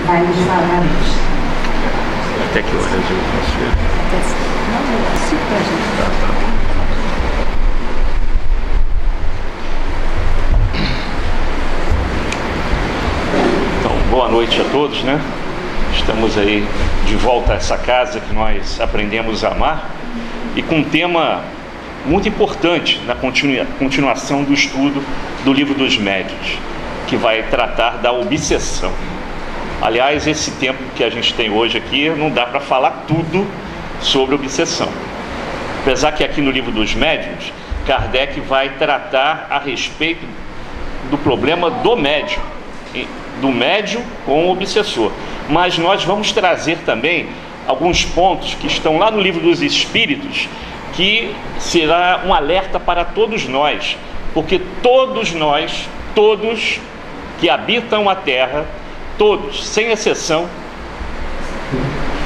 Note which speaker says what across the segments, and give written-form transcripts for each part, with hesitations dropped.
Speaker 1: vai nos falar isso.
Speaker 2: Até que horas eu posso ver?
Speaker 1: Não, 5 para a gente.
Speaker 2: Tá. Então, boa noite a todos, né? Estamos aí de volta a essa casa que nós aprendemos a amar e com um tema muito importante na continuação do estudo do Livro dos Médiuns, que vai tratar da obsessão. Aliás, esse tempo que a gente tem hoje aqui não dá para falar tudo sobre obsessão. Apesar que aqui no Livro dos Médiuns, Kardec vai tratar a respeito do problema do médium com o obsessor. Mas nós vamos trazer também alguns pontos que estão lá no Livro dos Espíritos, que será um alerta para todos nós, porque todos nós, todos que habitam a Terra, todos, sem exceção,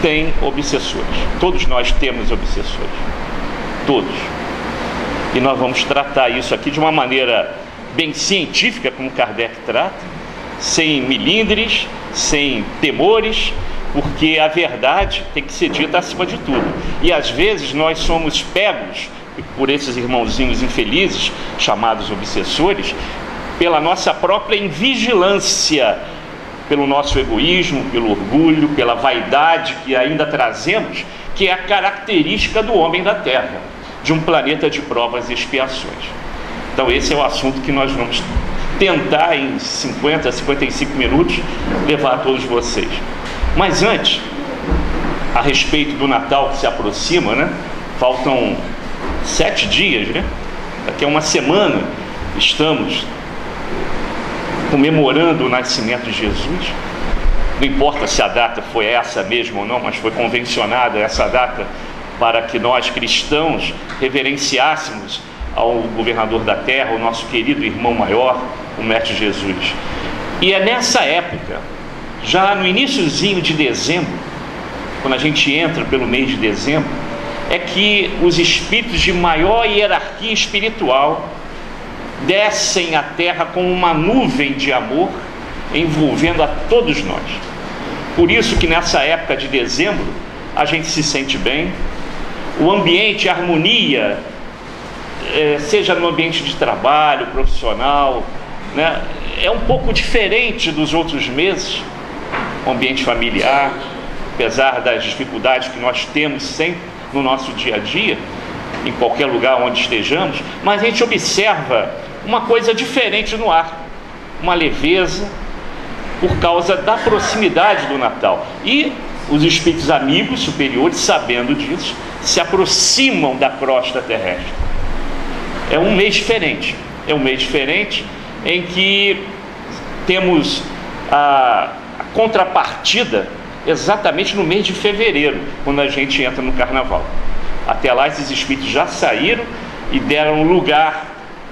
Speaker 2: têm obsessores. Todos nós temos obsessores. Todos. E nós vamos tratar isso aqui de uma maneira bem científica, como Kardec trata, sem milindres, sem temores, porque a verdade tem que ser dita acima de tudo. E às vezes nós somos pegos por esses irmãozinhos infelizes, chamados obsessores, pela nossa própria invigilância, pelo nosso egoísmo, pelo orgulho, pela vaidade que ainda trazemos, que é a característica do homem da Terra, de um planeta de provas e expiações. Então esse é o assunto que nós vamos tentar em 50, 55 minutos levar a todos vocês. Mas antes, a respeito do Natal que se aproxima, né? Faltam 7 dias, né? Daqui a uma semana estamos comemorando o nascimento de Jesus. Não importa se a data foi essa mesmo ou não, mas foi convencionada essa data para que nós cristãos reverenciássemos ao governador da terra, o nosso querido irmão maior, o Mestre Jesus. E é nessa época, já no iniciozinho de dezembro, quando a gente entra pelo mês de dezembro, é que os espíritos de maior hierarquia espiritual descem à terra com uma nuvem de amor envolvendo a todos nós. Por isso que nessa época de dezembro a gente se sente bem, o ambiente, a harmonia, seja no ambiente de trabalho, profissional, né, é um pouco diferente dos outros meses. O ambiente familiar, apesar das dificuldades que nós temos sempre no nosso dia a dia, em qualquer lugar onde estejamos, mas a gente observa uma coisa diferente no ar, uma leveza, por causa da proximidade do Natal. E os espíritos amigos superiores, sabendo disso, se aproximam da crosta terrestre. É um mês diferente, em que temos a contrapartida exatamente no mês de fevereiro, quando a gente entra no Carnaval. Até lá esses espíritos já saíram e deram lugar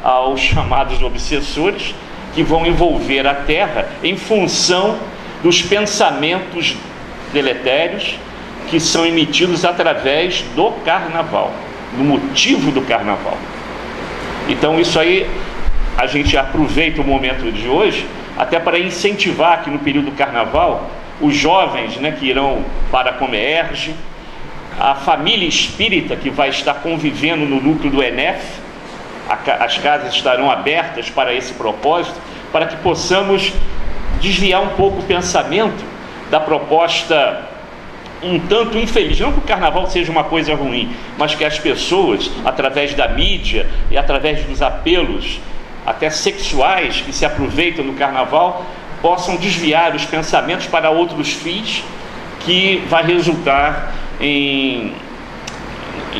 Speaker 2: aos chamados obsessores, que vão envolver a Terra em função dos pensamentos deletérios que são emitidos através do Carnaval, do motivo do Carnaval. Então isso aí, a gente aproveita o momento de hoje até para incentivar que no período do Carnaval os jovens, né, que irão para a Comerge, a família espírita que vai estar convivendo no núcleo do ENEF, as casas estarão abertas para esse propósito, para que possamos desviar um pouco o pensamento da proposta um tanto infeliz. Não que o Carnaval seja uma coisa ruim, mas que as pessoas, através da mídia e através dos apelos até sexuais que se aproveitam do Carnaval, possam desviar os pensamentos para outros fins, que vai resultar em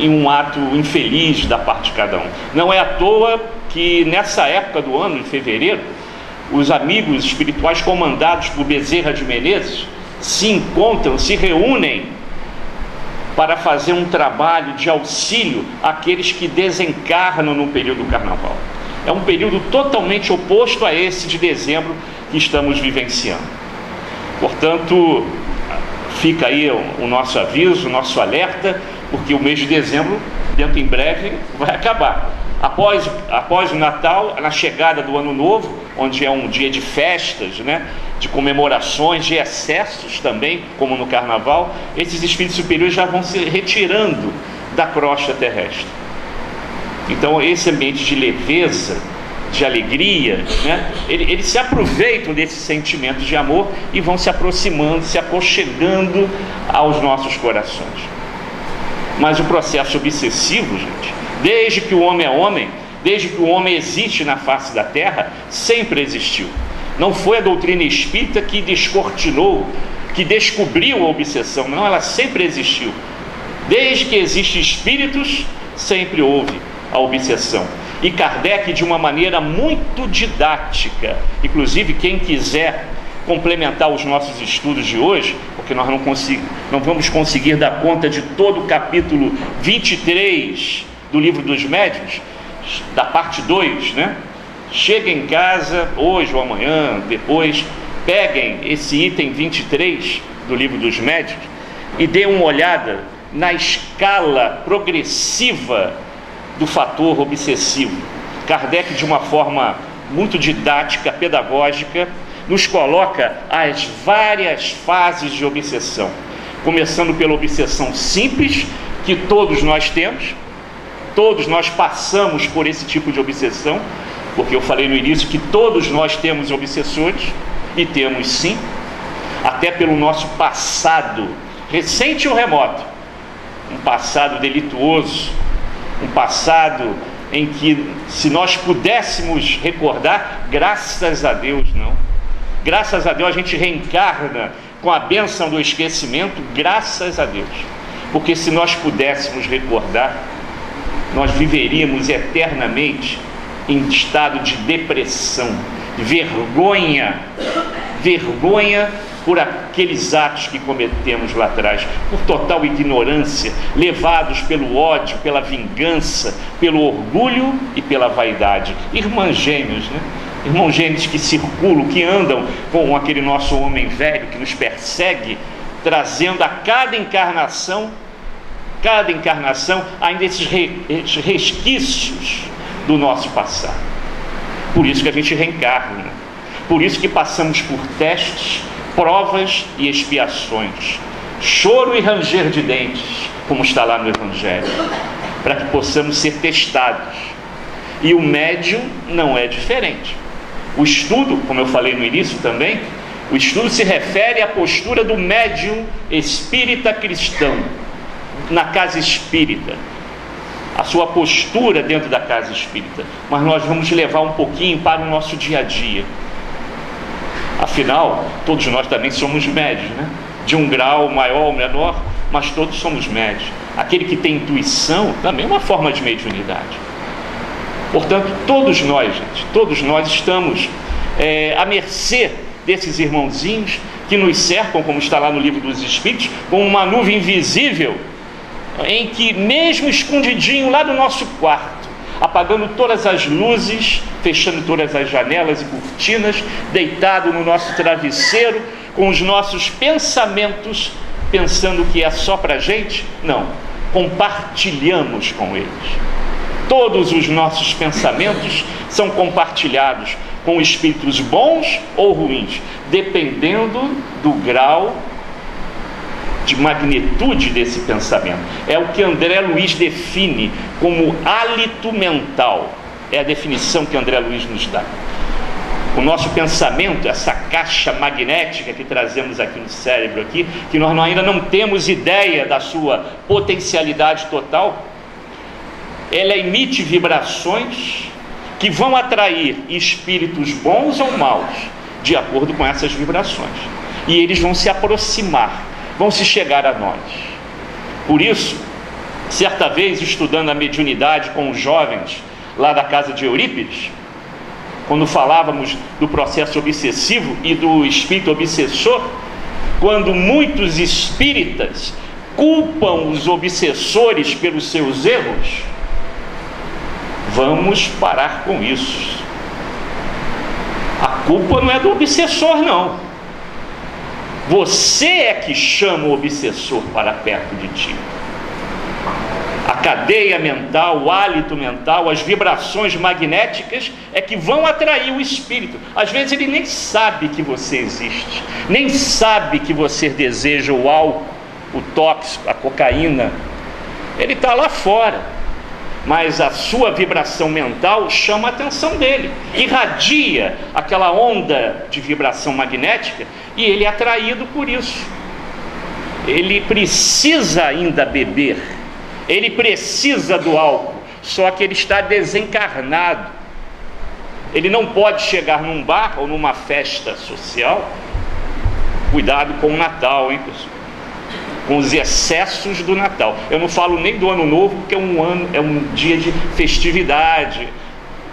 Speaker 2: um ato infeliz da parte de cada um. Não é à toa que nessa época do ano, em fevereiro, os amigos espirituais comandados por Bezerra de Menezes se encontram, se reúnem para fazer um trabalho de auxílio àqueles que desencarnam no período do Carnaval. É um período totalmente oposto a esse de dezembro que estamos vivenciando. Portanto, fica aí o nosso aviso, o nosso alerta, porque o mês de dezembro, dentro em breve, vai acabar. Após o Natal, na chegada do Ano Novo, onde é um dia de festas, né, de comemorações, de excessos também, como no Carnaval, esses espíritos superiores já vão se retirando da crosta terrestre. Então esse ambiente de leveza, de alegria, né, eles se aproveitam desses sentimentos de amor e vão se aproximando, se aconchegando aos nossos corações. Mas o processo obsessivo, gente, desde que o homem é homem, desde que o homem existe na face da terra, sempre existiu. Não foi a doutrina espírita que descortinou, que descobriu a obsessão, não, ela sempre existiu. Desde que existem espíritos, sempre houve a obsessão. E Kardec, de uma maneira muito didática, inclusive quem quiser complementar os nossos estudos de hoje, porque nós não vamos conseguir dar conta de todo o capítulo 23 do Livro dos Médiuns, da parte 2, né? Chega em casa, hoje ou amanhã, depois, peguem esse item 23 do Livro dos Médiuns e dêem uma olhada na escala progressiva do fator obsessivo. Kardec, de uma forma muito didática, pedagógica, nos coloca as várias fases de obsessão, começando pela obsessão simples, que todos nós temos, todos nós passamos por esse tipo de obsessão, porque eu falei no início que todos nós temos obsessores, e temos sim, até pelo nosso passado, recente ou remoto, um passado delituoso, um passado em que, se nós pudéssemos recordar, graças a Deus não. Graças a Deus a gente reencarna com a bênção do esquecimento, graças a Deus. Porque se nós pudéssemos recordar, nós viveríamos eternamente em estado de depressão, vergonha por aqueles atos que cometemos lá atrás, por total ignorância, levados pelo ódio, pela vingança, pelo orgulho e pela vaidade. Irmãos gêmeos, né? Irmãos gêmeos que circulam, que andam com aquele nosso homem velho que nos persegue, trazendo a cada encarnação ainda esses resquícios do nosso passado. Por isso que a gente reencarna, por isso que passamos por testes, provas e expiações, choro e ranger de dentes, como está lá no Evangelho, para que possamos ser testados. E o médium não é diferente. O estudo, como eu falei no início também, o estudo se refere à postura do médium espírita cristão, na casa espírita, a sua postura dentro da casa espírita. Mas nós vamos levar um pouquinho para o nosso dia a dia. Afinal, todos nós também somos médios, né? De um grau maior ou menor, mas todos somos médios. Aquele que tem intuição também é uma forma de mediunidade. Portanto, todos nós, gente, todos nós estamos à mercê desses irmãozinhos que nos cercam, como está lá no Livro dos Espíritos, com uma nuvem invisível, em que, mesmo escondidinho lá no nosso quarto, apagando todas as luzes, fechando todas as janelas e cortinas, deitado no nosso travesseiro, com os nossos pensamentos, pensando que é só para a gente, não, compartilhamos com eles. Todos os nossos pensamentos são compartilhados com espíritos bons ou ruins, dependendo do grau de magnitude desse pensamento. É o que André Luiz define como hálito mental. É a definição que André Luiz nos dá. O nosso pensamento, essa caixa magnética que trazemos aqui no cérebro, aqui, que nós ainda não temos ideia da sua potencialidade total, ela emite vibrações que vão atrair espíritos bons ou maus, de acordo com essas vibrações. E eles vão se aproximar, vão se chegar a nós. Por isso, certa vez, estudando a mediunidade com os jovens lá da casa de Eurípides, quando falávamos do processo obsessivo e do espírito obsessor, quando muitos espíritas culpam os obsessores pelos seus erros, vamos parar com isso. A culpa não é do obsessor, não. Você é que chama o obsessor para perto de ti. A cadeia mental, o hálito mental, as vibrações magnéticas é que vão atrair o espírito. Às vezes ele nem sabe que você existe, nem sabe que você deseja o álcool, o tóxico, a cocaína. Ele está lá fora, mas a sua vibração mental chama a atenção dele, irradia aquela onda de vibração magnética e ele é atraído por isso. Ele precisa ainda beber, ele precisa do álcool, só que ele está desencarnado. Ele não pode chegar num bar ou numa festa social. Cuidado com o Natal, hein, pessoal? Com os excessos do Natal. Eu não falo nem do Ano Novo, porque é um dia de festividade.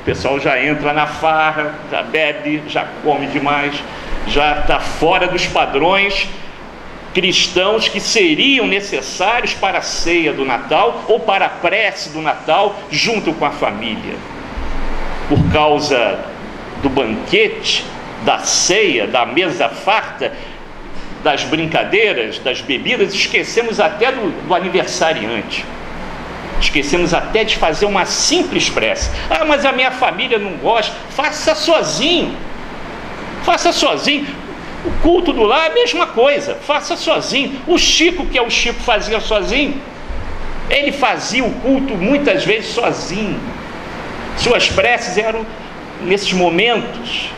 Speaker 2: O pessoal já entra na farra, já bebe, já come demais, já está fora dos padrões cristãos que seriam necessários para a ceia do Natal ou para a prece do Natal junto com a família. Por causa do banquete, da ceia, da mesa farta, das brincadeiras, das bebidas, esquecemos até do aniversariante. Esquecemos até de fazer uma simples prece. Ah, mas a minha família não gosta. Faça sozinho. Faça sozinho. O culto do lar é a mesma coisa. Faça sozinho. O Chico, que é o Chico, fazia sozinho. Ele fazia o culto muitas vezes sozinho. Suas preces eram nesses momentos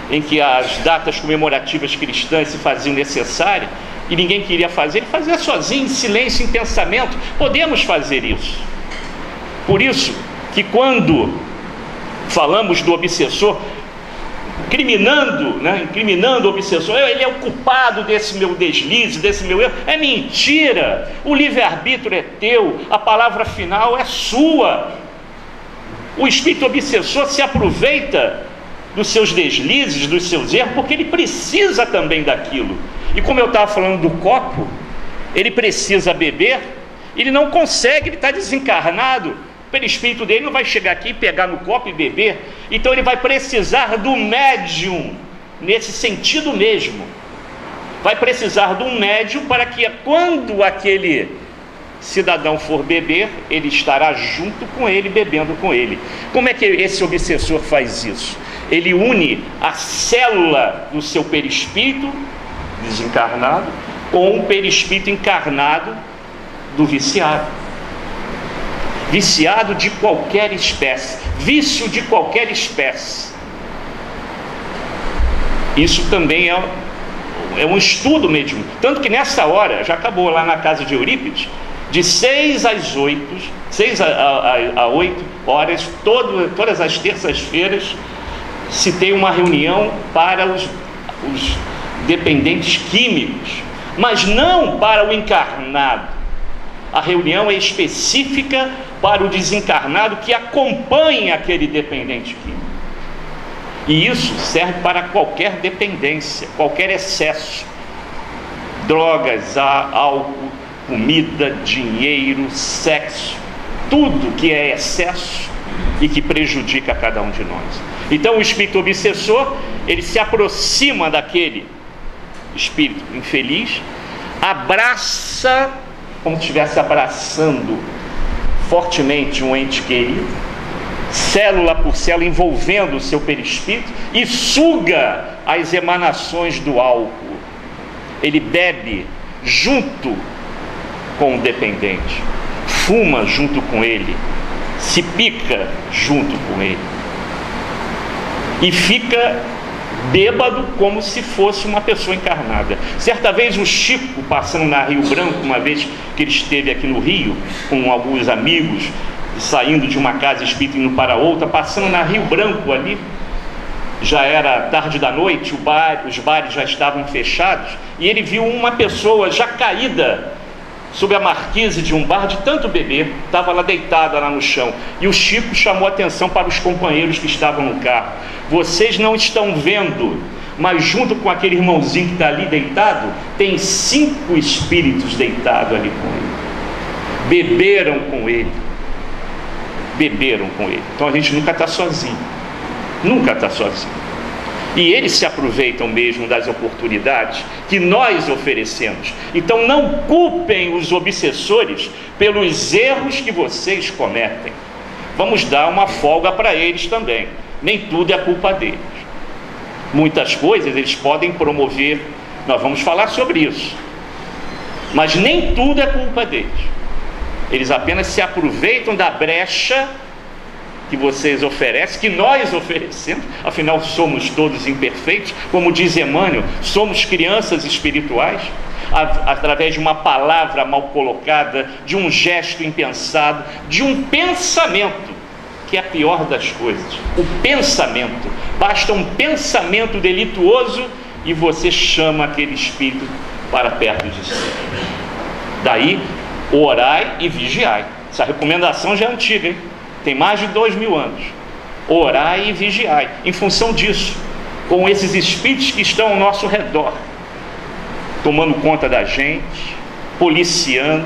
Speaker 2: em que as datas comemorativas cristãs se faziam necessárias e ninguém queria fazer, ele fazia sozinho, em silêncio, em pensamento. Podemos fazer isso. Por isso que quando falamos do obsessor, incriminando o obsessor, ele é o culpado desse meu deslize, desse meu erro, é mentira. O livre-arbítrio é teu, a palavra final é sua. O espírito obsessor se aproveita dos seus deslizes, dos seus erros, porque ele precisa também daquilo. E como eu estava falando do copo, ele precisa beber, ele não consegue, ele está desencarnado. O perispírito dele não vai chegar aqui e pegar no copo e beber. Então ele vai precisar do médium, nesse sentido mesmo. Vai precisar de um médium para que quando aquele cidadão for beber, ele estará junto com ele, bebendo com ele. Como é que esse obsessor faz isso? Ele une a célula do seu perispírito desencarnado com o perispírito encarnado do viciado. Viciado de qualquer espécie, vício de qualquer espécie. Isso também é um estudo mediúnico. Tanto que nessa hora, já acabou lá na casa de Eurípides, de 6 às 8, 6 a 8 horas, todas as terças-feiras, se tem uma reunião para os dependentes químicos, mas não para o encarnado. A reunião é específica para o desencarnado que acompanha aquele dependente químico. E isso serve para qualquer dependência, qualquer excesso. Drogas, álcool, comida, dinheiro, sexo, tudo que é excesso e que prejudica cada um de nós. Então o espírito obsessor, ele se aproxima daquele espírito infeliz, abraça, como se estivesse abraçando fortemente um ente querido, célula por célula, envolvendo o seu perispírito, e suga as emanações do álcool. Ele bebe junto com o dependente, fuma junto com ele, se pica junto com ele e fica bêbado como se fosse uma pessoa encarnada. Certa vez o Chico, passando na Rio Branco, uma vez que ele esteve aqui no Rio com alguns amigos, saindo de uma casa espírita indo para outra, passando na Rio Branco ali, já era tarde da noite, os bares já estavam fechados, e ele viu uma pessoa já caída sob a marquise de um bar de tanto beber, estava lá deitada lá no chão, e o Chico chamou a atenção para os companheiros que estavam no carro. Vocês não estão vendo, mas junto com aquele irmãozinho que está ali deitado, tem 5 espíritos deitados ali com ele. Beberam com ele. Então a gente nunca está sozinho, nunca está sozinho. E eles se aproveitam mesmo das oportunidades que nós oferecemos. Então não culpem os obsessores pelos erros que vocês cometem. Vamos dar uma folga para eles também. Nem tudo é culpa deles. Muitas coisas eles podem promover, nós vamos falar sobre isso. Mas nem tudo é culpa deles. Eles apenas se aproveitam da brecha que vocês oferecem, que nós oferecemos, afinal somos todos imperfeitos, como diz Emmanuel, somos crianças espirituais, através de uma palavra mal colocada, de um gesto impensado, de um pensamento, que é a pior das coisas, o pensamento. Basta um pensamento delituoso e você chama aquele espírito para perto de si. Daí, orai e vigiai. Essa recomendação já é antiga, hein? Tem mais de 2000 anos. Orai e vigiai. Em função disso, com esses espíritos que estão ao nosso redor, tomando conta da gente, policiando,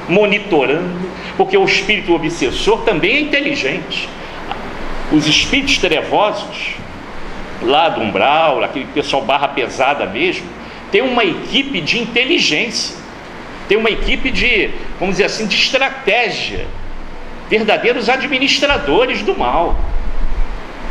Speaker 2: monitorando, porque o espírito obsessor também é inteligente. Os espíritos trevosos, lá do umbral, aquele pessoal barra pesada mesmo, tem uma equipe de inteligência, tem uma equipe de, vamos dizer assim, de estratégia, verdadeiros administradores do mal.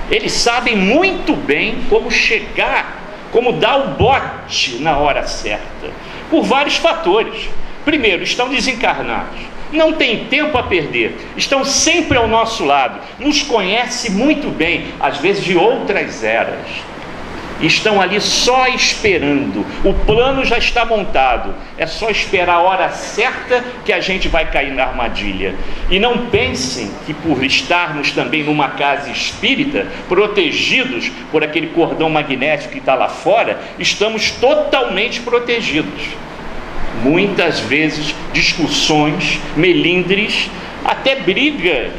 Speaker 2: Eles sabem muito bem como chegar, como dar o bote na hora certa, por vários fatores. Primeiro, estão desencarnados, não tem tempo a perder, estão sempre ao nosso lado, nos conhece muito bem, às vezes de outras eras, estão ali só esperando, o plano já está montado, é só esperar a hora certa que a gente vai cair na armadilha. E não pensem que por estarmos também numa casa espírita, protegidos por aquele cordão magnético que está lá fora, estamos totalmente protegidos. Muitas vezes discussões, melindres, até brigas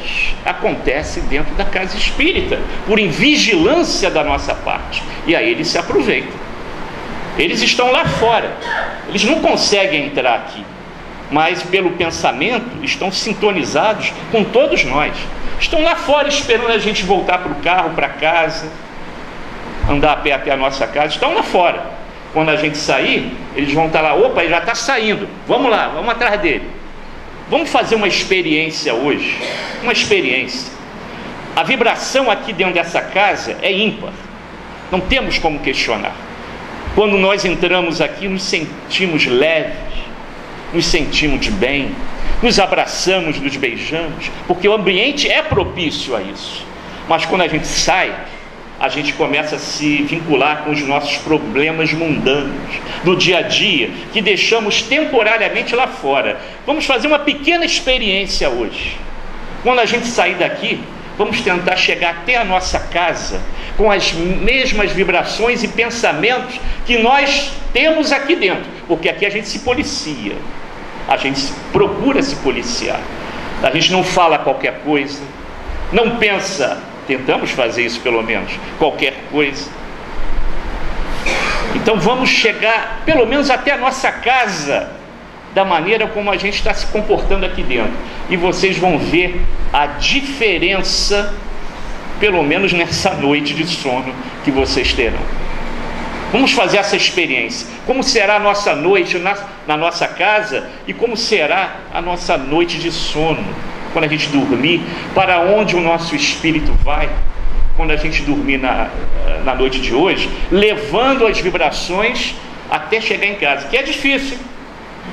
Speaker 2: acontecem dentro da casa espírita, por invigilância da nossa parte, e aí eles se aproveitam. Eles estão lá fora, eles não conseguem entrar aqui, mas pelo pensamento estão sintonizados com todos nós, estão lá fora esperando a gente voltar para o carro, para casa, andar a pé até a nossa casa, estão lá fora. Quando a gente sair, eles vão estar lá, opa, ele já está saindo, vamos lá, vamos atrás dele. Vamos fazer uma experiência hoje, uma experiência. A vibração aqui dentro dessa casa é ímpar, não temos como questionar. Quando nós entramos aqui, nos sentimos leves, nos sentimos de bem, nos abraçamos, nos beijamos, porque o ambiente é propício a isso. Mas quando a gente sai, a gente começa a se vincular com os nossos problemas mundanos do dia a dia, que deixamos temporariamente lá fora. Vamos fazer uma pequena experiência hoje. Quando a gente sair daqui, vamos tentar chegar até a nossa casa com as mesmas vibrações e pensamentos que nós temos aqui dentro, porque aqui a gente se policia, a gente procura se policiar, a gente não fala qualquer coisa, não pensa, tentamos fazer isso pelo menos, qualquer coisa. Então vamos chegar pelo menos até a nossa casa da maneira como a gente está se comportando aqui dentro, e vocês vão ver a diferença, pelo menos nessa noite de sono que vocês terão. Vamos fazer essa experiência, como será a nossa noite na nossa casa, e como será a nossa noite de sono quando a gente dormir, para onde o nosso espírito vai quando a gente dormir na noite de hoje, levando as vibrações até chegar em casa, que é difícil.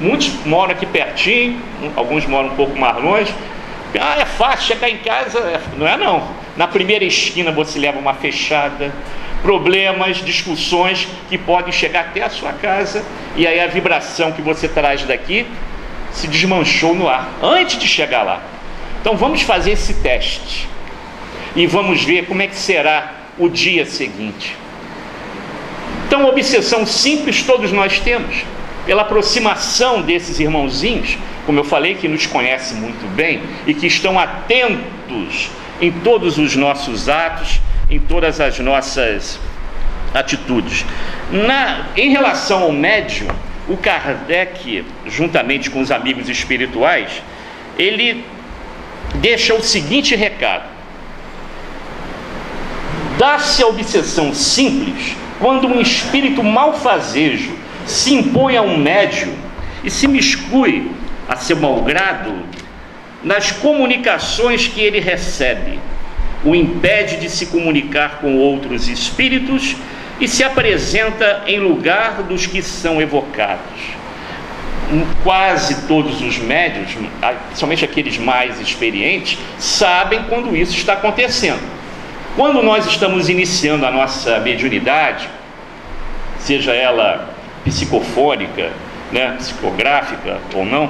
Speaker 2: Muitos moram aqui pertinho, alguns moram um pouco mais longe. É fácil chegar em casa, não é não. Na primeira esquina você leva uma fechada, problemas, discussões que podem chegar até a sua casa, e aí a vibração que você traz daqui se desmanchou no ar, antes de chegar lá. Então vamos fazer esse teste, e vamos ver como é que será o dia seguinte. Então, obsessão simples todos nós temos, pela aproximação desses irmãozinhos, como eu falei, que nos conhecem muito bem e que estão atentos em todos os nossos atos, em todas as nossas atitudes. Em relação ao médium, o Kardec, juntamente com os amigos espirituais, ele deixa o seguinte recado: Dá-se a obsessão simples quando um espírito malfazejo se impõe a um médium e se miscui, a seu malgrado, nas comunicações que ele recebe, o impede de se comunicar com outros espíritos e se apresenta em lugar dos que são evocados. Quase todos os médiuns, somente aqueles mais experientes, sabem quando isso está acontecendo. Quando nós estamos iniciando a nossa mediunidade, seja ela psicofônica, né, psicográfica ou não,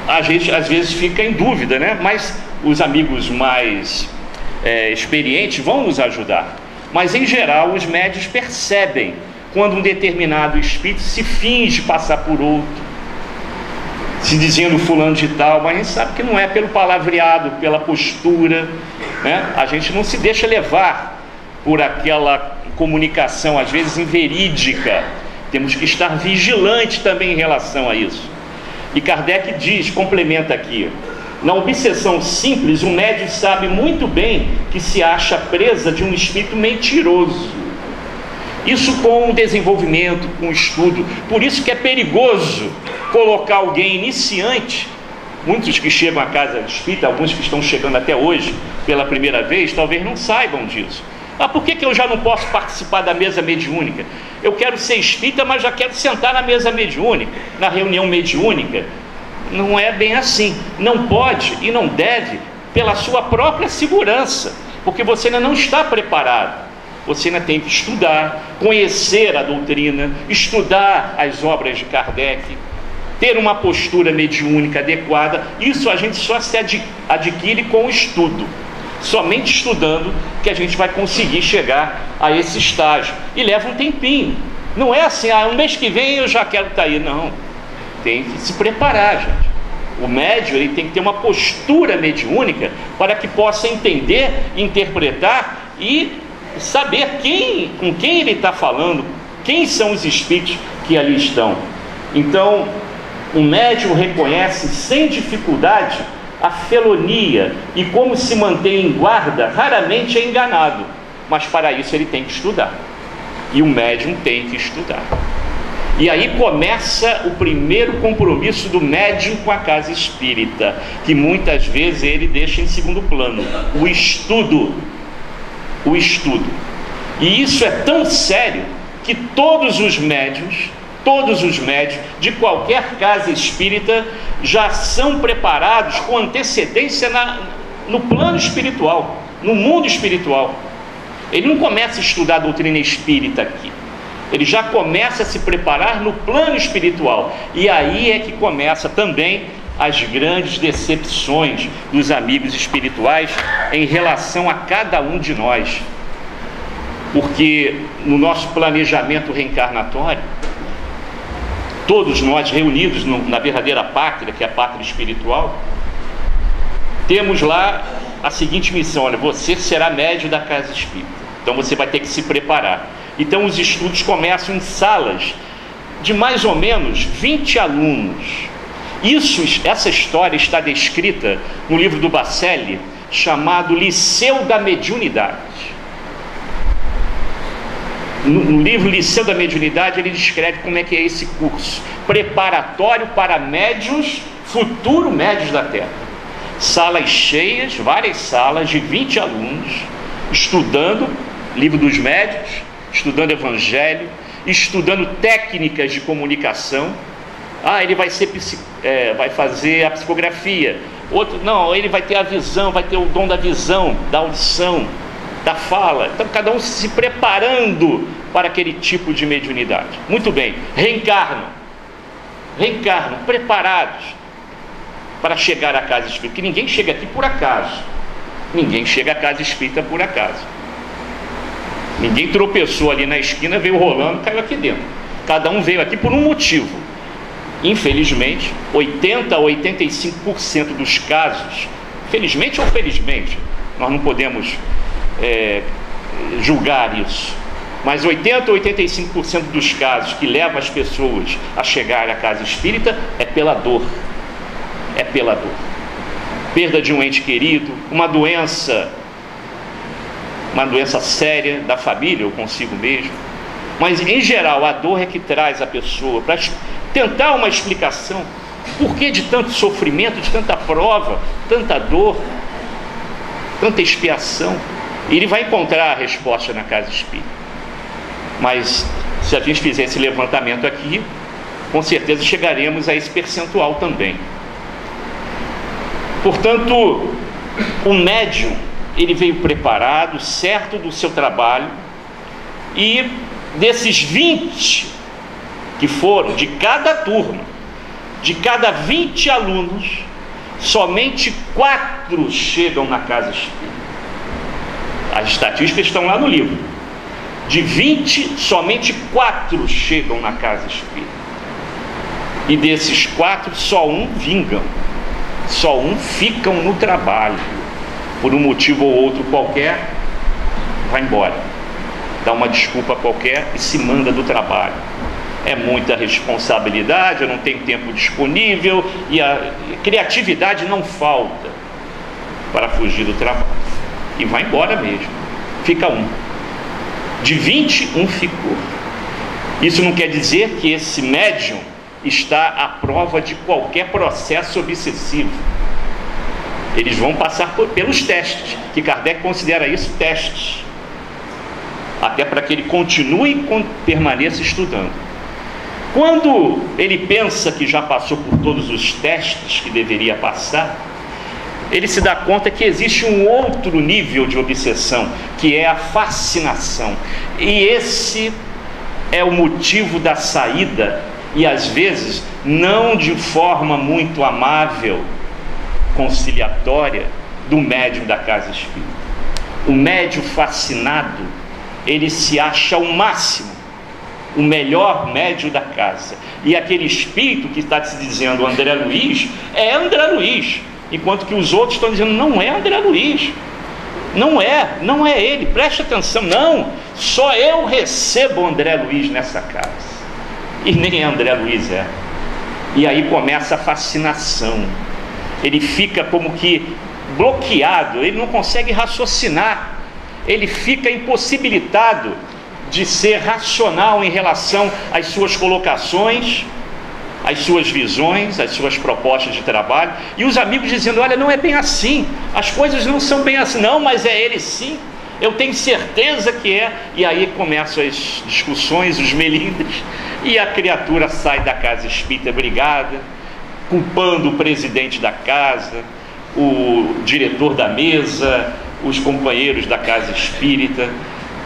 Speaker 2: a gente às vezes fica em dúvida, né? Mas os amigos mais experientes vão nos ajudar. Mas em geral os médiuns percebem quando um determinado espírito se finge passar por outro, se dizendo fulano de tal, mas a gente sabe que não é, pelo palavreado, pela postura, né? A gente não se deixa levar por aquela comunicação, às vezes inverídica. Temos que estar vigilantes também em relação a isso. E Kardec diz, complementa aqui: na obsessão simples, o médium sabe muito bem que se acha presa de um espírito mentiroso. Isso com o desenvolvimento, com o estudo. Por isso que é perigoso colocar alguém iniciante. Muitos que chegam à casa espírita, alguns que estão chegando até hoje pela primeira vez, talvez não saibam disso. Por que eu já não posso participar da mesa mediúnica? Eu quero ser espírita, mas já quero sentar na mesa mediúnica, na reunião mediúnica. Não é bem assim. Não pode e não deve, pela sua própria segurança, porque você ainda não está preparado. Você ainda tem que estudar, conhecer a doutrina, estudar as obras de Kardec, ter uma postura mediúnica adequada. Isso a gente só se adquire com o estudo. Somente estudando que a gente vai conseguir chegar a esse estágio. E leva um tempinho. Não é assim, um mês que vem eu já quero estar aí. Não. Tem que se preparar, gente. O médium, ele tem que ter uma postura mediúnica para que possa entender, interpretar e saber com quem ele está falando, quem são os espíritos que ali estão. Então, o médium reconhece sem dificuldade a felonia e como se mantém em guarda, raramente é enganado, mas para isso ele tem que estudar, e o médium tem que estudar. E aí começa o primeiro compromisso do médium com a casa espírita, que muitas vezes ele deixa em segundo plano: o estudo. O estudo. E isso é tão sério que todos os médiuns de qualquer casa espírita já são preparados com antecedência no plano espiritual, no mundo espiritual. Ele não começa a estudar a doutrina espírita aqui, ele já começa a se preparar no plano espiritual. E aí é que começa também as grandes decepções dos amigos espirituais em relação a cada um de nós. Porque no nosso planejamento reencarnatório, todos nós reunidos na verdadeira pátria, que é a pátria espiritual, temos lá a seguinte missão: olha, você será médium da casa espírita, então você vai ter que se preparar. Então os estudos começam em salas de mais ou menos 20 alunos. Essa história está descrita no livro do Bacelli, chamado Liceu da Mediunidade. No livro Liceu da Mediunidade, ele descreve como é que é esse curso preparatório para médiuns, futuro médiuns da Terra. Salas cheias, várias salas de 20 alunos, estudando livro dos médiuns, estudando evangelho, estudando técnicas de comunicação. Ele vai fazer a psicografia. Outro, não, ele vai ter a visão, vai ter o dom da visão, da audição, da fala. Então cada um se preparando para aquele tipo de mediunidade. Muito bem, reencarnam, preparados para chegar à casa espírita. Porque ninguém chega aqui por acaso. Ninguém chega à casa espírita por acaso. Ninguém tropeçou ali na esquina, veio rolando, caiu aqui dentro. Cada um veio aqui por um motivo. Infelizmente, 80 a 85% dos casos, felizmente ou felizmente, nós não podemos julgar isso, mas 80 a 85% dos casos que levam as pessoas a chegar à casa espírita é pela dor. É pela dor. Perda de um ente querido, uma doença uma doença séria da família ou consigo mesmo. Mas, em geral, a dor é que traz a pessoa para tentar uma explicação. Por que de tanto sofrimento, de tanta prova, tanta dor, tanta expiação? E ele vai encontrar a resposta na casa espírita. Mas, se a gente fizer esse levantamento aqui, com certeza chegaremos a esse percentual também. Portanto, o médium, ele veio preparado, certo do seu trabalho, e desses 20 que foram, de cada turma, de cada 20 alunos, somente 4 chegam na casa espírita. As estatísticas estão lá no livro. De 20, somente 4 chegam na casa espírita. E desses 4, só um vingam, só um ficam no trabalho. Por um motivo ou outro qualquer, vai embora, dá uma desculpa qualquer e se manda do trabalho. É muita responsabilidade, eu não tenho tempo disponível, e a criatividade não falta para fugir do trabalho. E vai embora mesmo, fica um. De 20, um ficou. Isso não quer dizer que esse médium está à prova de qualquer processo obsessivo. Eles vão passar pelos testes, que Kardec considera isso testes, até para que ele continue e permaneça estudando. Quando ele pensa que já passou por todos os testes que deveria passar, ele se dá conta que existe um outro nível de obsessão, que é a fascinação. E esse é o motivo da saída, e às vezes não de forma muito amável, conciliatória, do médium da casa espírita. O médium fascinado, ele se acha o máximo, o melhor médium da casa, e aquele espírito que está se dizendo André Luiz, é André Luiz, enquanto que os outros estão dizendo, não é André Luiz, não é ele, preste atenção, não, só eu recebo André Luiz nessa casa, e nem André Luiz é. E aí começa a fascinação, ele fica como que bloqueado, ele não consegue raciocinar, ele fica impossibilitado de ser racional em relação às suas colocações, às suas visões, às suas propostas de trabalho, e os amigos dizendo, olha, não é bem assim, as coisas não são bem assim. Não, mas é ele sim, eu tenho certeza que é. E aí começam as discussões, os melindres, e a criatura sai da casa espírita brigada, culpando o presidente da casa, o diretor da mesa, os companheiros da casa espírita.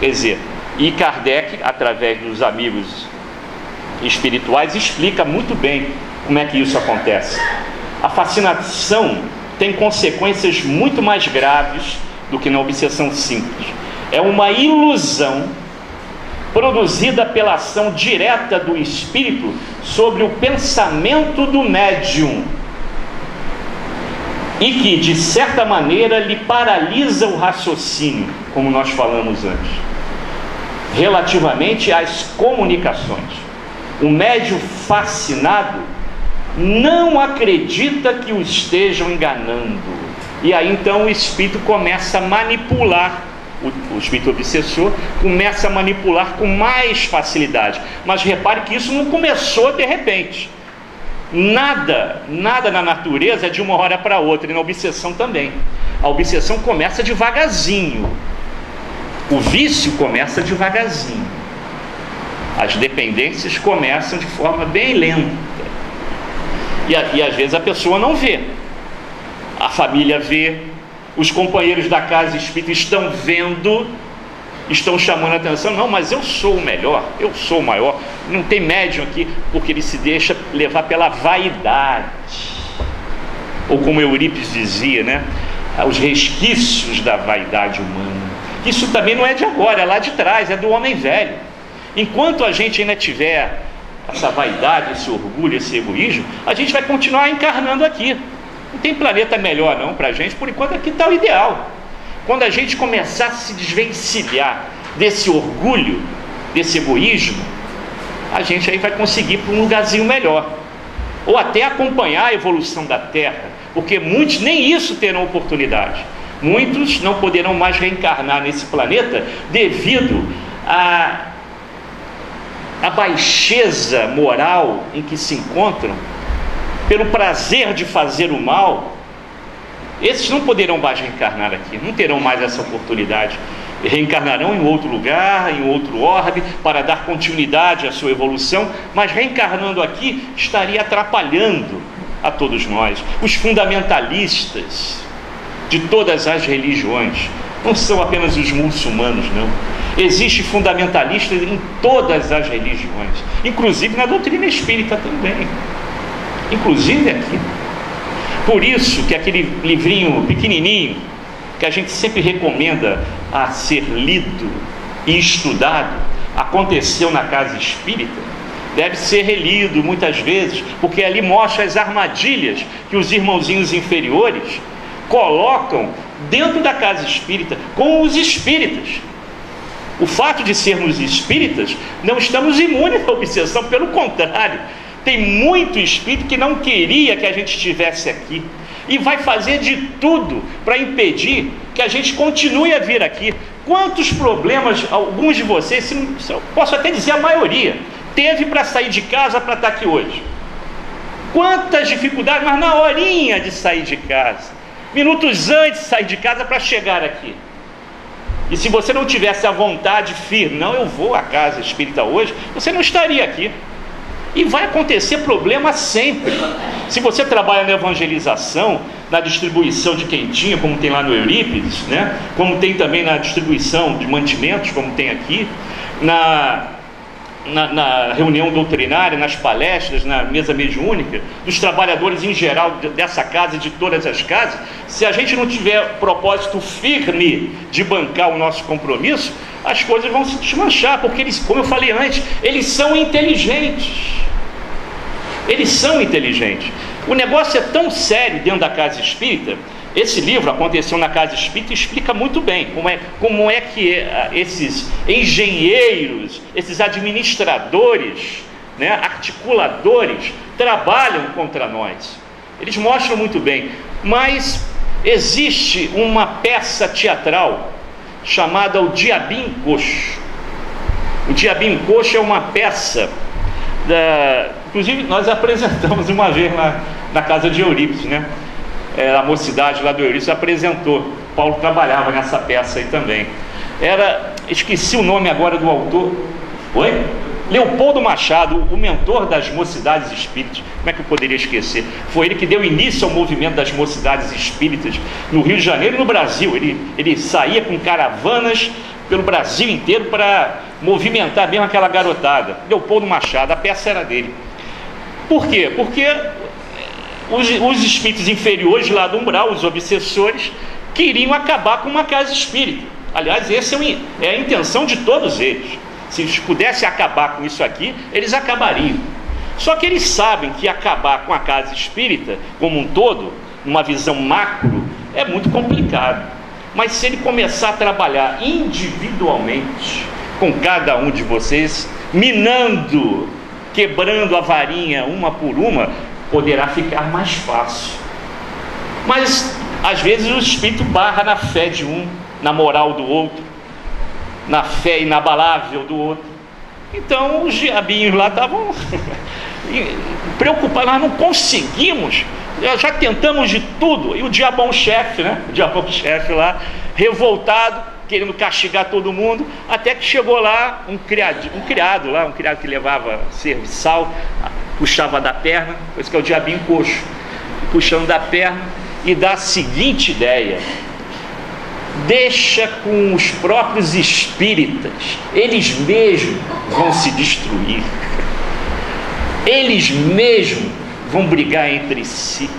Speaker 2: Quer dizer, e Kardec, através dos amigos espirituais, explica muito bem como é que isso acontece. A fascinação tem consequências muito mais graves do que na obsessão simples. É uma ilusão produzida pela ação direta do espírito sobre o pensamento do médium, e que, de certa maneira, lhe paralisa o raciocínio, como nós falamos antes, relativamente às comunicações. O médium fascinado não acredita que o estejam enganando, e aí então o espírito começa a manipular, o espírito obsessor começa a manipular com mais facilidade. Mas repare que isso não começou de repente. Nada na natureza é de uma hora para outra, e na obsessão também. A obsessão começa devagarzinho, o vício começa devagarzinho, as dependências começam de forma bem lenta, e às vezes a pessoa não vê, a família vê, os companheiros da casa espírita estão vendo, estão chamando a atenção. Não, mas eu sou o melhor, eu sou o maior. Não tem médium aqui, porque ele se deixa levar pela vaidade, ou como Eurípides dizia, né, os resquícios da vaidade humana. Isso também não é de agora, é lá de trás, é do homem velho. Enquanto a gente ainda tiver essa vaidade, esse orgulho, esse egoísmo, a gente vai continuar encarnando aqui. Não tem planeta melhor não para a gente, por enquanto aqui está o ideal. Quando a gente começar a se desvencilhar desse orgulho, desse egoísmo, a gente aí vai conseguir ir para um lugarzinho melhor, ou até acompanhar a evolução da Terra, porque muitos nem isso terão oportunidade. Muitos não poderão mais reencarnar nesse planeta devido à baixeza moral em que se encontram, pelo prazer de fazer o mal. Esses não poderão mais reencarnar aqui, não terão mais essa oportunidade. Reencarnarão em outro lugar, em outro orbe, para dar continuidade à sua evolução, mas reencarnando aqui estaria atrapalhando a todos nós. Os fundamentalistas de todas as religiões, não são apenas os muçulmanos, não. Existem fundamentalistas em todas as religiões, inclusive na doutrina espírita também, inclusive aqui. Por isso que aquele livrinho pequenininho, que a gente sempre recomenda a ser lido e estudado, Aconteceu na Casa Espírita, deve ser relido muitas vezes, porque ali mostra as armadilhas que os irmãozinhos inferiores colocam dentro da casa espírita com os espíritas. O fato de sermos espíritas, não estamos imunes à obsessão, pelo contrário, tem muito espírito que não queria que a gente estivesse aqui e vai fazer de tudo para impedir que a gente continue a vir aqui. Quantos problemas alguns de vocês, posso até dizer a maioria, teve para sair de casa para estar aqui hoje? Quantas dificuldades, mas na horinha de sair de casa, minutos antes de sair de casa para chegar aqui. E se você não tivesse a vontade firme, não, eu vou à casa espírita hoje, você não estaria aqui. E vai acontecer problema sempre. Se você trabalha na evangelização, na distribuição de quentinha, como tem lá no Eurípides, né? Como tem também na distribuição de mantimentos, como tem aqui, na reunião doutrinária, nas palestras, na mesa mediúnica, dos trabalhadores em geral dessa casa e de todas as casas, se a gente não tiver propósito firme de bancar o nosso compromisso, as coisas vão se desmanchar, porque eles, como eu falei antes, eles são inteligentes. Eles são inteligentes. O negócio é tão sério dentro da casa espírita. Esse livro, Aconteceu na Casa Espírita, explica muito bem como é que esses engenheiros, esses administradores, né, articuladores, trabalham contra nós. Eles mostram muito bem. Mas existe uma peça teatral chamada O Diabinho Coxo. O Diabinho Coxo é uma peça, inclusive nós apresentamos uma vez na casa de Eurípides, né? A mocidade lá do Eurípides apresentou. Paulo trabalhava nessa peça aí também. Esqueci o nome agora do autor. Oi? Leopoldo Machado, o mentor das mocidades espíritas. Como é que eu poderia esquecer? Foi ele que deu início ao movimento das mocidades espíritas no Rio de Janeiro e no Brasil. Ele saía com caravanas pelo Brasil inteiro para movimentar mesmo aquela garotada. Leopoldo Machado, a peça era dele. Por quê? Porque os espíritos inferiores lá do umbral, os obsessores, queriam acabar com uma casa espírita. Aliás, essa é a intenção de todos eles. Se eles pudessem acabar com isso aqui, eles acabariam. Só que eles sabem que acabar com a casa espírita como um todo, numa visão macro, é muito complicado. Mas se ele começar a trabalhar individualmente com cada um de vocês, minando, quebrando a varinha uma por uma, poderá ficar mais fácil. Mas às vezes o espírito barra na fé de um, na moral do outro, na fé inabalável do outro. Então os diabinhos lá estavam preocupados. Nós não conseguimos, já tentamos de tudo. E o diabão-chefe, né? O diabão-chefe lá, revoltado, querendo castigar todo mundo, até que chegou lá um criado que levava serviçal, puxava da perna, esse que é o Diabinho Coxo, puxando da perna, e dá a seguinte ideia: deixa com os próprios espíritas, eles mesmos vão se destruir, eles mesmos vão brigar entre si.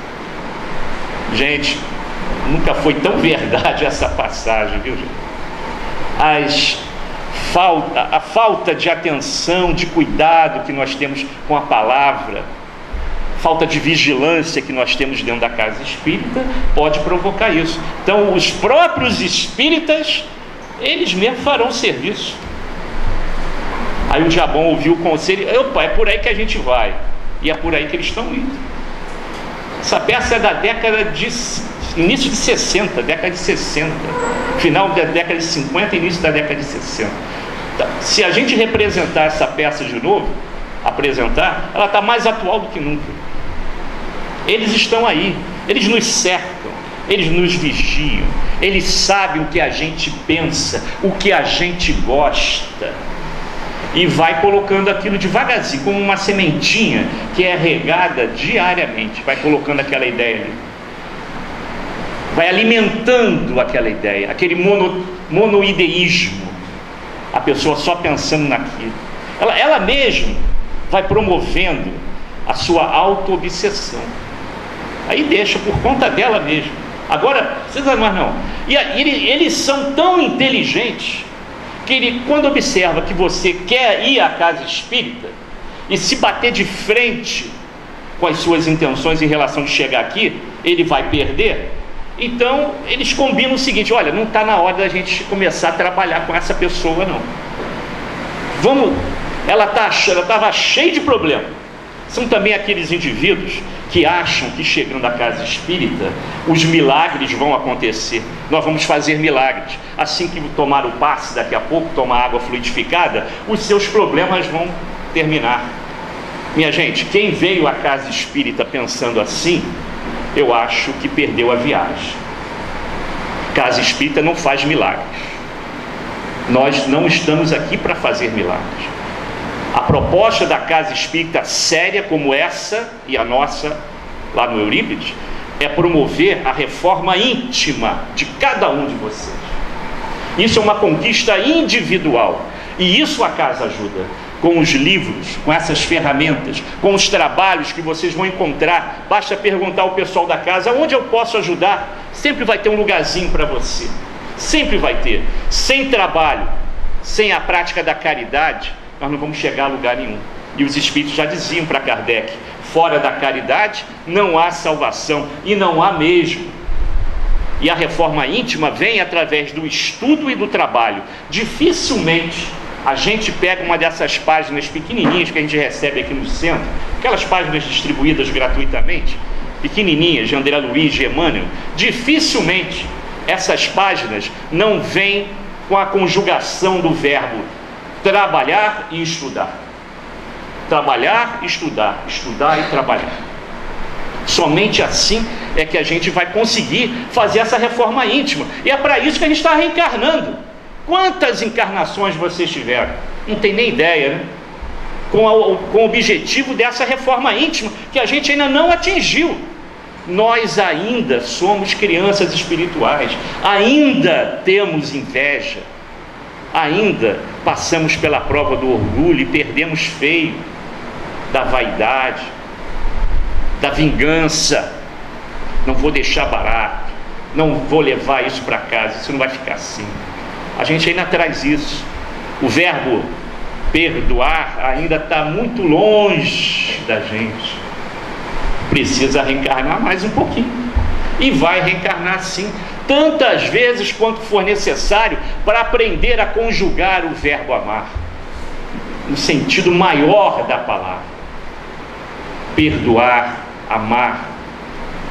Speaker 2: Gente, nunca foi tão verdade essa passagem, viu, gente? A falta de atenção, de cuidado que nós temos com a palavra, falta de vigilância que nós temos dentro da casa espírita, pode provocar isso. Então os próprios espíritas, eles mesmos farão serviço. Aí o diabão ouviu o conselho: opa, é por aí que a gente vai. E é por aí que eles estão indo. Essa peça é da década de início de 60, década de 60, final da década de 50, início da década de 60. Se a gente representar essa peça de novo, apresentar, ela está mais atual do que nunca. Eles estão aí, eles nos cercam, eles nos vigiam, eles sabem o que a gente pensa, o que a gente gosta, e vai colocando aquilo devagarzinho, como uma sementinha que é regada diariamente, vai colocando aquela ideia ali, vai alimentando aquela ideia, aquele monoideísmo, a pessoa só pensando naquilo. Ela mesma vai promovendo a sua auto-obsessão. Aí deixa por conta dela mesma. Agora, não precisa mais não. E eles são tão inteligentes que ele, quando observa que você quer ir à casa espírita e se bater de frente com as suas intenções em relação de chegar aqui, ele vai perder. Então eles combinam o seguinte: olha, não está na hora da gente começar a trabalhar com essa pessoa não. Ela estava cheia de problemas. São também aqueles indivíduos que acham que chegando à casa espírita os milagres vão acontecer. Nós vamos fazer milagres. Assim que tomar o passe, daqui a pouco tomar água fluidificada, os seus problemas vão terminar. Minha gente, quem veio à casa espírita pensando assim, eu acho que perdeu a viagem. Casa espírita não faz milagres. Nós não estamos aqui para fazer milagres. A proposta da casa espírita séria como essa e a nossa lá no Eurípides é promover a reforma íntima de cada um de vocês. Isso é uma conquista individual, e isso a casa ajuda, com os livros, com essas ferramentas, com os trabalhos que vocês vão encontrar. Basta perguntar ao pessoal da casa: onde eu posso ajudar? Sempre vai ter um lugarzinho para você, sempre vai ter. Sem trabalho, sem a prática da caridade, nós não vamos chegar a lugar nenhum. E os espíritos já diziam para Kardec: fora da caridade não há salvação, e não há mesmo. E a reforma íntima vem através do estudo e do trabalho. Dificilmente a gente pega uma dessas páginas pequenininhas que a gente recebe aqui no centro, aquelas páginas distribuídas gratuitamente, pequenininhas, de André Luiz, de Emmanuel. Dificilmente essas páginas não vêm com a conjugação do verbo trabalhar e estudar. Trabalhar e estudar, estudar e trabalhar. Somente assim é que a gente vai conseguir fazer essa reforma íntima. E é para isso que a gente está reencarnando. Quantas encarnações vocês tiveram? Não tem nem ideia, né? Com o objetivo dessa reforma íntima que a gente ainda não atingiu. Nós ainda somos crianças espirituais, ainda temos inveja, ainda passamos pela prova do orgulho e perdemos feio, da vaidade, da vingança. Não vou deixar barato, não vou levar isso para casa, isso não vai ficar assim. A gente ainda traz isso. O verbo perdoar ainda está muito longe da gente. Precisa reencarnar mais um pouquinho, e vai reencarnar sim, tantas vezes quanto for necessário, para aprender a conjugar o verbo amar no sentido maior da palavra. Perdoar, amar,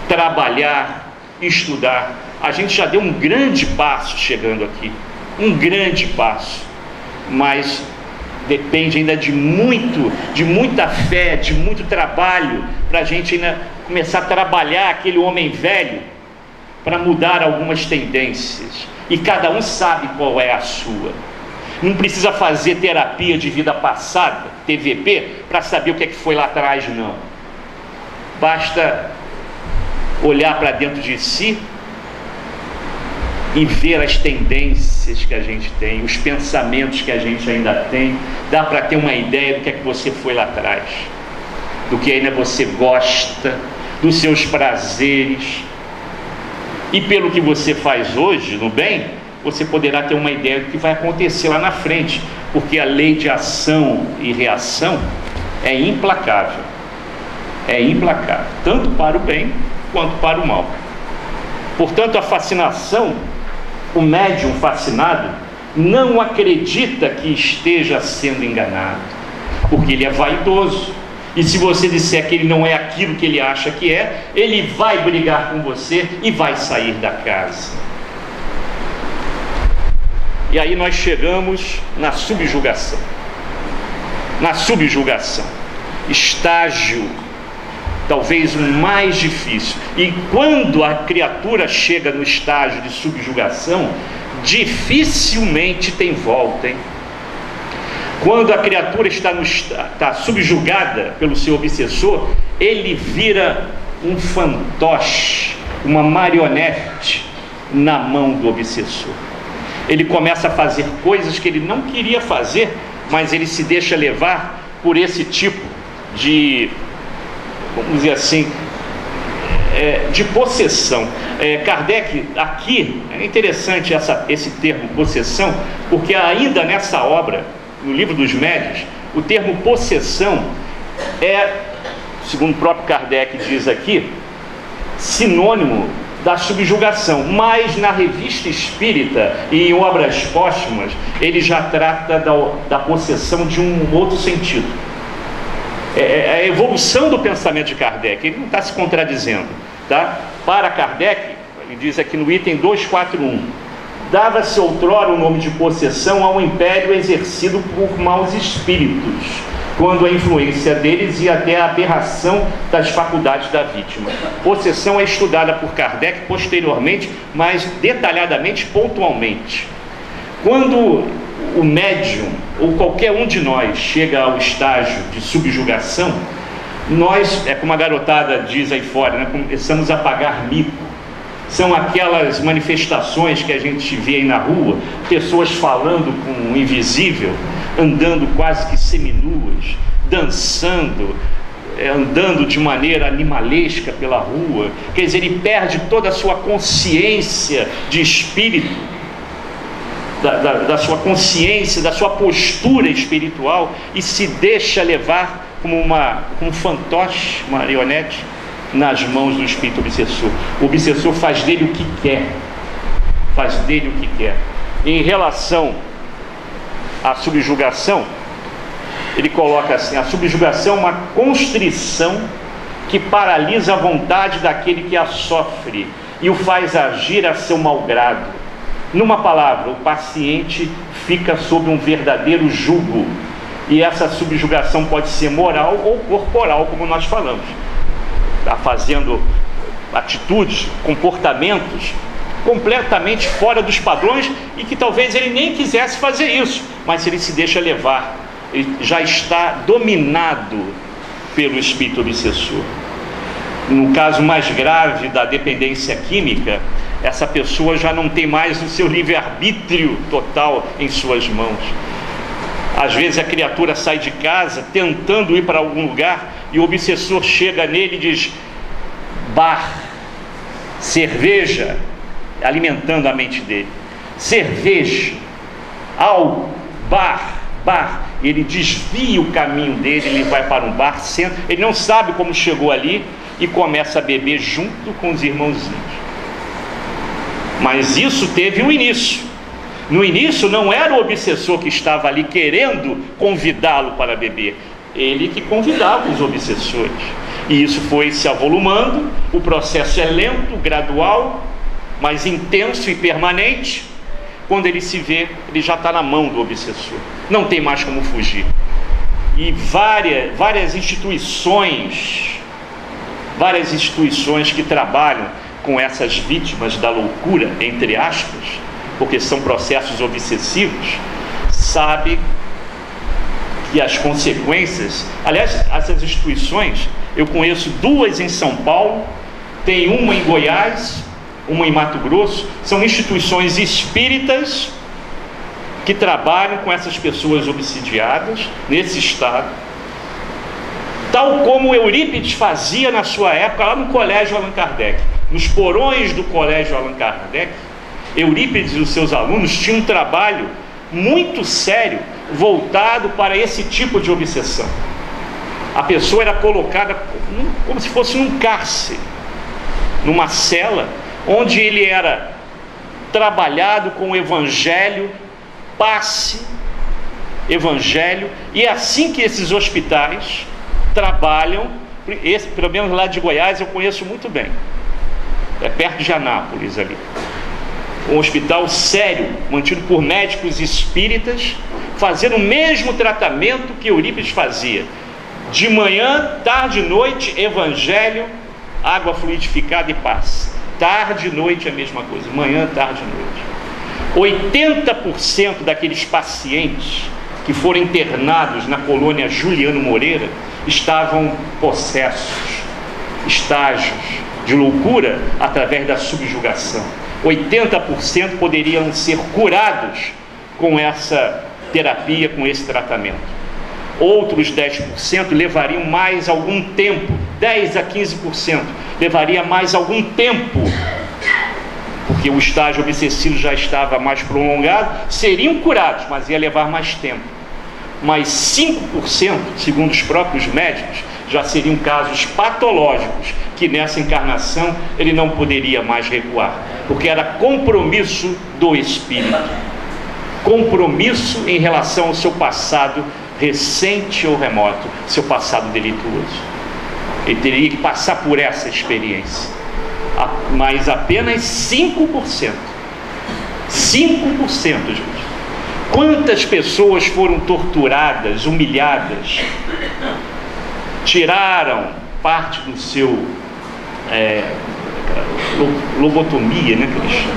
Speaker 2: trabalhar, estudar. A gente já deu um grande passo chegando aqui, um grande passo, mas depende ainda de muita fé, de muito trabalho, para a gente ainda começar a trabalhar aquele homem velho, para mudar algumas tendências, e cada um sabe qual é a sua. Não precisa fazer terapia de vida passada, TVP, para saber o que é que foi lá atrás, não. Basta olhar para dentro de si e ver as tendências que a gente tem, os pensamentos que a gente ainda tem. Dá para ter uma ideia do que é que você foi lá atrás, do que ainda você gosta, dos seus prazeres. E pelo que você faz hoje, no bem, você poderá ter uma ideia do que vai acontecer lá na frente, porque a lei de ação e reação é implacável. É implacável, tanto para o bem quanto para o mal. Portanto, a fascinação, o médium fascinado não acredita que esteja sendo enganado, porque ele é vaidoso, E se você disser que ele não é aquilo que ele acha que é, ele vai brigar com você e vai sair da casa. E aí nós chegamos na subjugação. Na subjugação, estágio talvez o mais difícil. E quando a criatura chega no estágio de subjugação, dificilmente tem volta, hein? Quando a criatura está subjugada pelo seu obsessor, ele vira um fantoche, uma marionete na mão do obsessor. Ele começa a fazer coisas que ele não queria fazer, mas ele se deixa levar por esse tipo de, vamos dizer assim, de possessão. Kardec, aqui, é interessante esse termo possessão, porque ainda nessa obra, no Livro dos Médiuns, o termo possessão segundo o próprio Kardec diz aqui, sinônimo da subjugação, mas na Revista Espírita e em obras póstumas, ele já trata da possessão de um outro sentido. A evolução do pensamento de Kardec, ele não está se contradizendo, tá? Para Kardec, ele diz aqui no item 241, dava-se outrora o nome de possessão ao império exercido por maus espíritos, quando a influência deles ia até a aberração das faculdades da vítima. Possessão é estudada por Kardec posteriormente, mais detalhadamente, pontualmente. Quando o médium, ou qualquer um de nós, chega ao estágio de subjugação, nós, como a garotada diz aí fora, né, começamos a pagar mico. São aquelas manifestações que a gente vê aí na rua, pessoas falando com o invisível, andando quase que seminuas, dançando, andando de maneira animalesca pela rua. Quer dizer, ele perde toda a sua consciência de espírito, da sua consciência, da sua postura espiritual, e se deixa levar como um fantoche, marionete, nas mãos do espírito obsessor. O obsessor faz dele o que quer. Faz dele o que quer. Em relação à subjugação, ele coloca assim: a subjugação é uma constrição que paralisa a vontade daquele que a sofre e o faz agir a seu malgrado. Numa palavra, o paciente fica sob um verdadeiro jugo. E essa subjugação pode ser moral ou corporal, como nós falamos. Está fazendo atitudes, comportamentos completamente fora dos padrões e que talvez ele nem quisesse fazer isso, mas ele se deixa levar, ele já está dominado pelo espírito obsessor. No caso mais grave da dependência química, essa pessoa já não tem mais o seu livre-arbítrio total em suas mãos. Às vezes a criatura sai de casa tentando ir para algum lugar e o obsessor chega nele e diz: bar, cerveja, alimentando a mente dele. Cerveja, álcool, bar. E ele desvia o caminho dele, ele vai para um bar, senta, ele não sabe como chegou ali e começa a beber junto com os irmãozinhos. Mas isso teve um início. No início não era o obsessor que estava ali querendo convidá-lo para beber, ele que convidava os obsessores. E isso foi se avolumando, o processo é lento, gradual, mas intenso e permanente. Quando ele se vê, ele já está na mão do obsessor, não tem mais como fugir. E várias instituições que trabalham com essas vítimas da loucura, entre aspas, porque são processos obsessivos, sabe que as consequências, aliás, essas instituições, eu conheço duas em São Paulo, tem uma em Goiás, uma em Mato Grosso, são instituições espíritas que trabalham com essas pessoas obsidiadas nesse estado, tal como Eurípides fazia na sua época lá no Colégio Allan Kardec. Nos porões do Colégio Allan Kardec, Eurípides e os seus alunos tinham um trabalho muito sério voltado para esse tipo de obsessão. A pessoa era colocada como se fosse num cárcere, numa cela, onde ele era trabalhado com o evangelho, passe, evangelho, e é assim que esses hospitais trabalham, pelo menos lá de Goiás eu conheço muito bem, é perto de Anápolis ali, um hospital sério, mantido por médicos espíritas, fazendo o mesmo tratamento que Eurípides fazia, de manhã, tarde e noite, evangelho, água fluidificada e paz. Tarde e noite é a mesma coisa, manhã, tarde e noite. 80% daqueles pacientes que foram internados na colônia Juliano Moreira estavam possessos, estágios de loucura através da subjugação. 80% poderiam ser curados com essa terapia, com esse tratamento. Outros 10% levariam mais algum tempo, 10 a 15% levaria mais algum tempo, porque o estágio obsessivo já estava mais prolongado, seriam curados, mas ia levar mais tempo. Mas 5%, segundo os próprios médicos, já seriam casos patológicos, que nessa encarnação ele não poderia mais recuar, porque era compromisso do espírito, compromisso em relação ao seu passado recente ou remoto, seu passado delituoso. Ele teria que passar por essa experiência. Mas apenas 5%. 5%, gente. Quantas pessoas foram torturadas, humilhadas, tiraram parte do seu lobotomia, né, que eles chamam,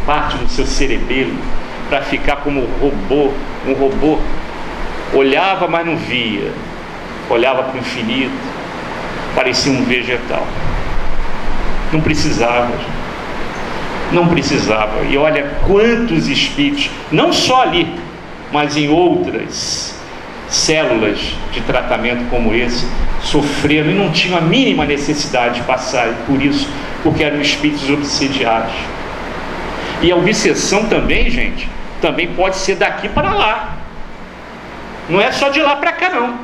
Speaker 2: parte do seu cerebelo, para ficar como um robô. Olhava, mas não via, olhava para o infinito, parecia um vegetal. Não precisava, não precisava. E olha quantos espíritos, não só ali, mas em outras células de tratamento como esse, sofreram e não tinham a mínima necessidade de passar por isso, porque eram espíritos obsediados. E a obsessão também, gente, também pode ser daqui para lá. Não é só de lá para cá, não.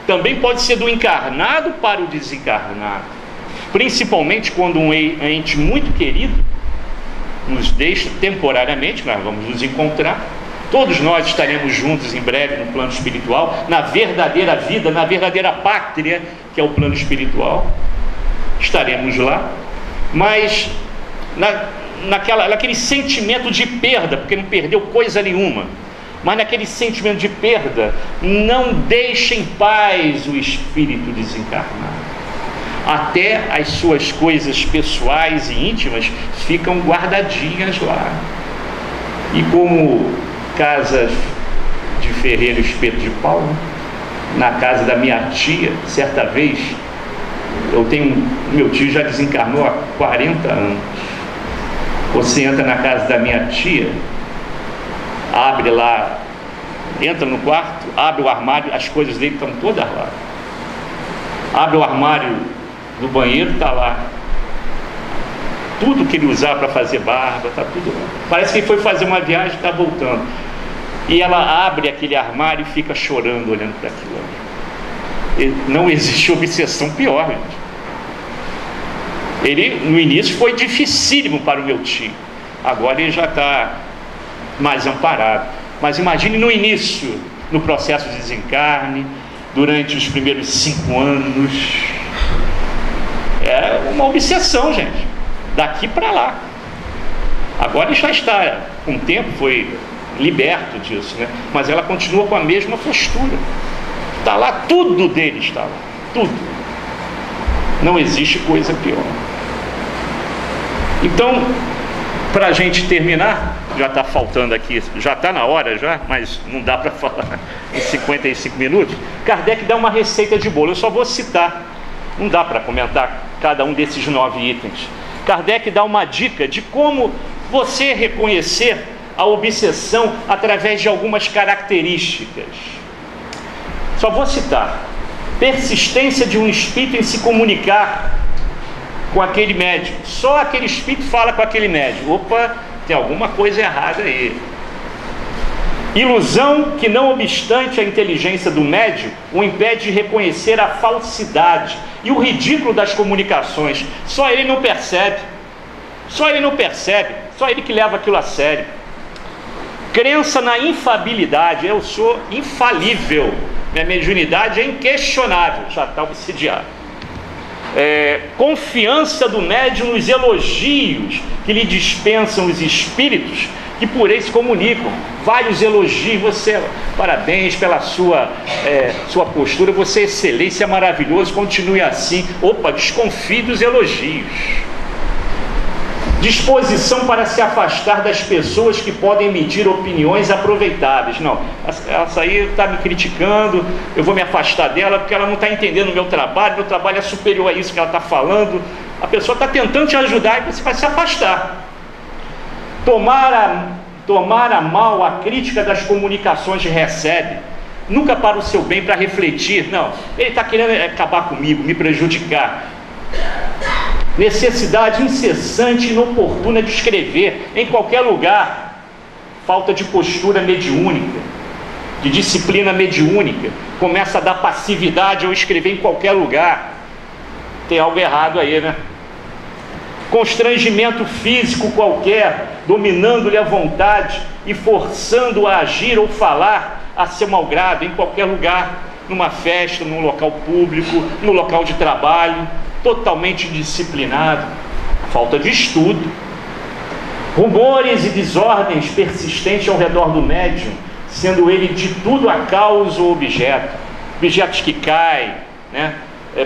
Speaker 2: Também pode ser do encarnado para o desencarnado. Principalmente quando um ente muito querido nos deixa temporariamente, nós vamos nos encontrar. Todos nós estaremos juntos em breve no plano espiritual, na verdadeira vida, na verdadeira pátria, que é o plano espiritual. Estaremos lá. Mas naquele sentimento de perda, porque não perdeu coisa nenhuma, mas naquele sentimento de perda, não deixa em paz o espírito desencarnado. Até as suas coisas pessoais e íntimas ficam guardadinhas lá. E como casa de ferreiro espeto de pau, na casa da minha tia, certa vez, meu tio já desencarnou há 40 anos. Você entra na casa da minha tia, abre lá, entra no quarto, abre o armário, as coisas dele estão todas lá. Abre o armário do banheiro, está lá. Tudo que ele usava para fazer barba, está tudo lá. Parece que ele foi fazer uma viagem e está voltando. E ela abre aquele armário e fica chorando, olhando para aquilo ali. Não existe obsessão pior, gente. Ele, no início, foi dificílimo para o meu tio. Agora ele já está mais amparado. Mas imagine no início, no processo de desencarne, durante os primeiros 5 anos. É uma obsessão, gente, daqui para lá. Agora ele já está, com o tempo, foi liberto disso, né? Mas ela continua com a mesma postura. Está lá, tudo dele está lá, tudo. Não existe coisa pior. Então, para a gente terminar, já está faltando aqui, já está na hora já, mas não dá para falar em 55 minutos. Kardec dá uma receita de bolo, eu só vou citar, não dá para comentar cada um desses 9 itens. Kardec dá uma dica de como você reconhecer a obsessão através de algumas características. Só vou citar: persistência de um espírito em se comunicar com aquele médium. Só aquele espírito fala com aquele médium. Opa, tem alguma coisa errada aí. Ilusão que, não obstante a inteligência do médium, o impede de reconhecer a falsidade e o ridículo das comunicações. Só ele não percebe. Só ele não percebe. Só ele que leva aquilo a sério. Crença na infabilidade. Eu sou infalível, minha mediunidade é inquestionável. Já está obsidiado. Confiança do médium nos elogios que lhe dispensam os espíritos que por eles se comunicam. Vários elogios. Você, parabéns pela sua postura, você é excelente, você é maravilhoso, continue assim. Opa, desconfie dos elogios. Disposição para se afastar das pessoas que podem emitir opiniões aproveitáveis. Não, essa aí está me criticando, eu vou me afastar dela porque ela não está entendendo o meu trabalho é superior a isso que ela está falando. A pessoa está tentando te ajudar e você vai se afastar. Tomar a mal a crítica das comunicações que recebe, nunca para o seu bem, para refletir. Não, ele está querendo acabar comigo, me prejudicar. Necessidade incessante e inoportuna de escrever em qualquer lugar. Falta de postura mediúnica, de disciplina mediúnica. Começa a dar passividade ao escrever em qualquer lugar. Tem algo errado aí, né? Constrangimento físico qualquer, dominando-lhe a vontade e forçando-o a agir ou falar a seu malgrado em qualquer lugar, numa festa, num local público, no local de trabalho. Totalmente indisciplinado, falta de estudo, rumores e desordens persistentes ao redor do médium, sendo ele de tudo a causa ou objeto, objetos que caem, né?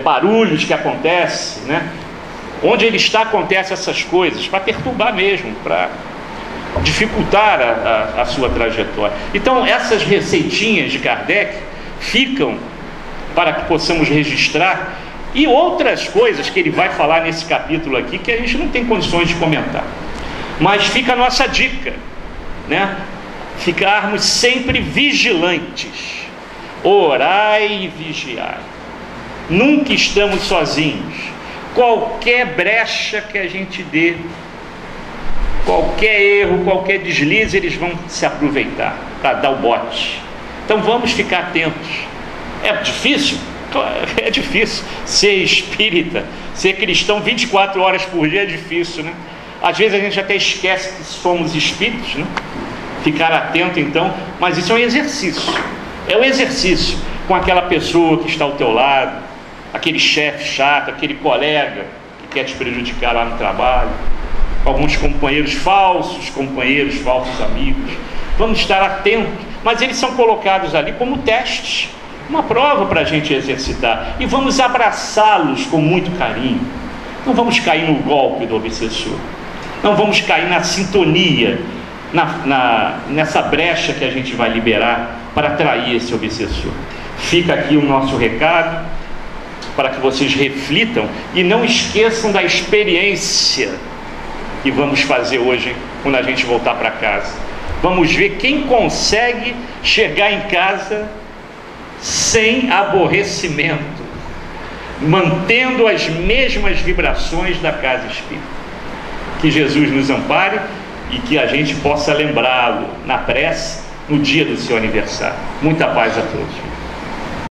Speaker 2: Barulhos que acontecem, né? Onde ele está acontecem essas coisas, para perturbar mesmo, para dificultar a sua trajetória. Então essas receitinhas de Kardec ficam para que possamos registrar. E outras coisas que ele vai falar nesse capítulo aqui que a gente não tem condições de comentar, mas fica a nossa dica, né? Ficarmos sempre vigilantes, orai e vigiai, nunca estamos sozinhos. Qualquer brecha que a gente dê, qualquer erro, qualquer deslize, eles vão se aproveitar para dar o bote. Então vamos ficar atentos. É difícil? É difícil ser espírita, ser cristão 24 horas por dia, é difícil, né? Às vezes a gente até esquece que somos espíritos, né? Ficar atento então, mas isso é um exercício. É um exercício com aquela pessoa que está ao teu lado, aquele chefe chato, aquele colega que quer te prejudicar lá no trabalho, alguns companheiros, falsos amigos. Vamos estar atentos, mas eles são colocados ali como testes, uma prova para a gente exercitar, e vamos abraçá-los com muito carinho. Não vamos cair no golpe do obsessor, não vamos cair na sintonia, nessa brecha que a gente vai liberar para atrair esse obsessor. Fica aqui o nosso recado, para que vocês reflitam e não esqueçam da experiência que vamos fazer hoje quando a gente voltar para casa. Vamos ver quem consegue chegar em casa sem aborrecimento, mantendo as mesmas vibrações da casa espírita. Que Jesus nos ampare e que a gente possa lembrá-lo na prece no dia do seu aniversário. Muita paz a todos.